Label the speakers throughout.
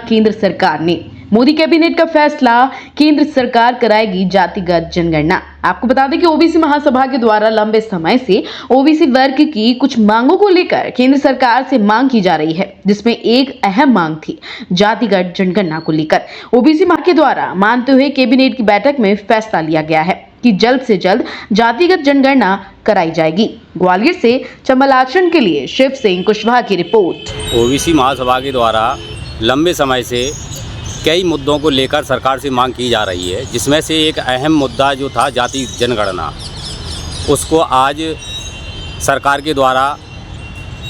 Speaker 1: केंद्र सरकार ने। मोदी कैबिनेट का फैसला, केंद्र सरकार कराएगी जातिगत जनगणना। आपको बता दें कि ओबीसी महासभा के द्वारा लंबे समय से ओबीसी वर्ग की कुछ मांगों को लेकर केंद्र सरकार से मांग की जा रही है, जिसमें एक अहम मांग थी जातिगत जनगणना को लेकर। ओबीसी महासभा के द्वारा मानते हुए कैबिनेट की बैठक में फैसला लिया गया है कि जल्द से जल्द जातिगत जनगणना कराई जाएगी। ग्वालियर से चंबल आचरण के लिए शिव सिंह कुशवाहा की रिपोर्ट।
Speaker 2: ओबीसी महासभा के द्वारा लंबे समय से कई मुद्दों को लेकर सरकार से मांग की जा रही है, जिसमें से एक अहम मुद्दा जो था जाति जनगणना, उसको आज सरकार के द्वारा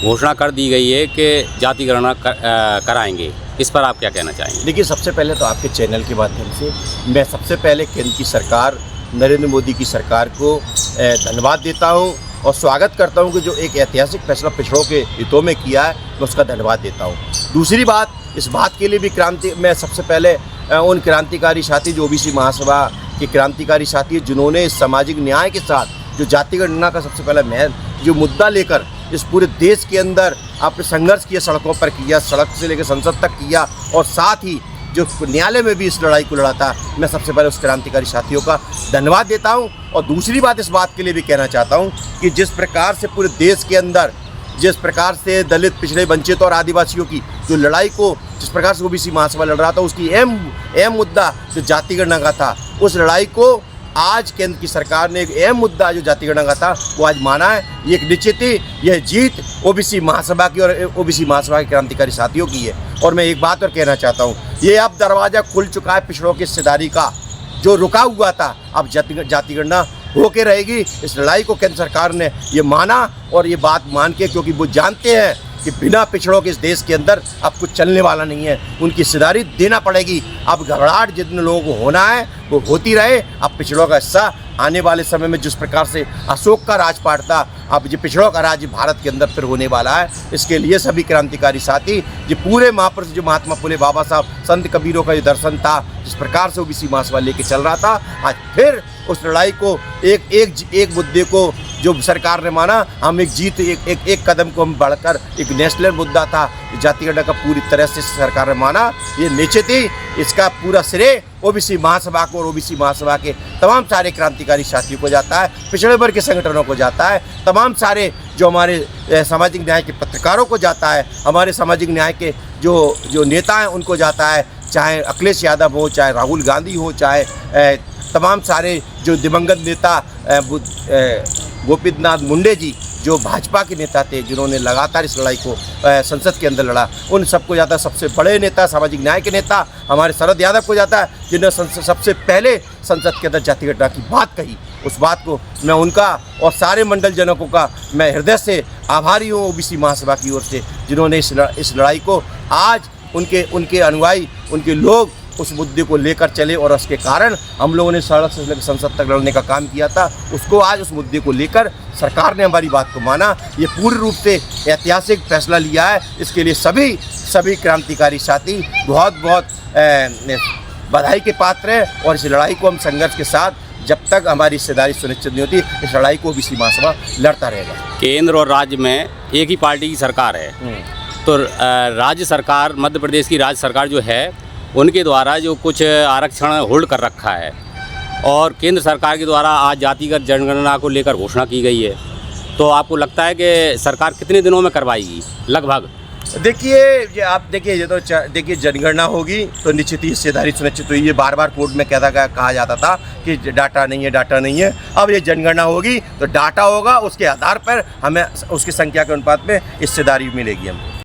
Speaker 2: घोषणा कर दी गई है कि जाति गणना कराएंगे। इस पर आप क्या कहना चाहेंगे?
Speaker 3: देखिए, सबसे पहले तो आपके चैनल के माध्यम से मैं सबसे पहले केंद्र की सरकार, नरेंद्र मोदी की सरकार को धन्यवाद देता हूं और स्वागत करता हूं कि जो एक ऐतिहासिक फैसला पिछड़ों के हितों में किया है, मैं उसका धन्यवाद देता हूं। दूसरी बात, इस बात के लिए भी मैं सबसे पहले उन क्रांतिकारी साथी जो ओबीसी महासभा के क्रांतिकारी साथी हैं, जिन्होंने सामाजिक न्याय के साथ जो जाति गणना का सबसे पहला जो मुद्दा लेकर इस पूरे देश के अंदर आपने संघर्ष किया, सड़कों पर किया, सड़क से लेकर संसद तक किया और साथ ही जो न्यायालय में भी इस लड़ाई को लड़ा था, मैं सबसे पहले उस क्रांतिकारी साथियों का धन्यवाद देता हूं। और दूसरी बात, इस बात के लिए भी कहना चाहता हूं कि जिस प्रकार से पूरे देश के अंदर जिस प्रकार से दलित, पिछड़े, वंचित और आदिवासियों की जो लड़ाई को जिस प्रकार से ओबीसी महासभा लड़ रहा था, उसकी अहम मुद्दा जो जाति गणना का था, उस लड़ाई को आज केंद्र की सरकार ने एक अहम मुद्दा जो जाति गणना का था वो आज माना है। ये एक निश्चित ही यह जीत ओबीसी महासभा की और ओबीसी महासभा के क्रांतिकारी साथियों की है। और मैं एक बात और कहना चाहता हूँ, ये अब दरवाज़ा खुल चुका है पिछड़ों की हिस्सेदारी का, जो रुका हुआ था अब जाति गणना होके रहेगी। इस लड़ाई को केंद्र सरकार ने ये माना और ये बात मान के, क्योंकि वो जानते हैं कि बिना पिछड़ों के इस देश के अंदर अब कुछ चलने वाला नहीं है, उनकी हिस्सेदारी देना पड़ेगी। अब घबराहट जितने लोगों को होना है वो होती रहे। अब पिछड़ों का हिस्सा आने वाले समय में जिस प्रकार से अशोक का राजपाट था, अब ये पिछड़ों का राज्य भारत के अंदर फिर होने वाला है। इसके लिए सभी क्रांतिकारी साथी, ये पूरे महापुरुष जो महात्मा फुले, बाबा साहब, संत कबीरों का जो दर्शन था, जिस प्रकार से ओबीसी महासभा लेके चल रहा था, आज फिर उस लड़ाई को एक मुद्दे को जो सरकार ने माना, हम एक जीत एक कदम को हम बढ़कर एक नेशनल मुद्दा था जाति गणना का पूरी तरह से सरकार ने माना। ये निश्चित ही इसका पूरा श्रेय ओबीसी महासभा को और ओबीसी महासभा के तमाम सारे क्रांतिकारी साथियों को जाता है, पिछड़े वर्ग के संगठनों को जाता है, तमाम सारे जो हमारे सामाजिक न्याय के पत्रकारों को जाता है, हमारे सामाजिक न्याय के जो नेता हैं उनको जाता है, चाहे अखिलेश यादव हो, चाहे राहुल गांधी हो, चाहे तमाम सारे जो दिवंगत नेता गोपीनाथ मुंडे जी जो भाजपा के नेता थे, जिन्होंने लगातार इस लड़ाई को संसद के अंदर लड़ा, उन सबको जाता है। सबसे बड़े नेता, सामाजिक न्याय के नेता हमारे शरद यादव को जाता है, जिन्होंने सबसे पहले संसद के अंदर जाति गणना की बात कही। उस बात को मैं उनका और सारे मंडल जनकों का मैं हृदय से आभारी हूँ ओबीसी महासभा की ओर से, जिन्होंने इस लड़ाई को आज उनके अनुयायी, उनके लोग उस मुद्दे को लेकर चले और उसके कारण हम लोगों ने सड़क से लेकर संसद तक लड़ने का काम किया था। उसको आज उस मुद्दे को लेकर सरकार ने हमारी बात को माना। ये पूर्ण रूप से ऐतिहासिक फैसला लिया है। इसके लिए सभी क्रांतिकारी साथी बहुत बधाई के पात्र हैं और इस लड़ाई को हम संघर्ष के साथ, जब तक हमारी हिस्सेदारी सुनिश्चित नहीं होती, इस लड़ाई को ओबीसी महासभा लड़ता रहेगा।
Speaker 2: केंद्र और राज्य में एक ही पार्टी की सरकार है, तो राज्य सरकार, मध्य प्रदेश की राज्य सरकार जो है, उनके द्वारा जो कुछ आरक्षण होल्ड कर रखा है और केंद्र सरकार के द्वारा आज जातिगत जनगणना को लेकर घोषणा की गई है, तो आपको लगता है कि सरकार कितने दिनों में करवाएगी लगभग?
Speaker 3: देखिए, आप देखिए जनगणना होगी तो निश्चित ही हिस्सेदारी सुनिश्चित हुई है। बार कोर्ट में कहा जाता था कि डाटा नहीं है। अब ये जनगणना होगी तो डाटा होगा, उसके आधार पर हमें उसकी संख्या के अनुपात में हिस्सेदारी मिलेगी हमको।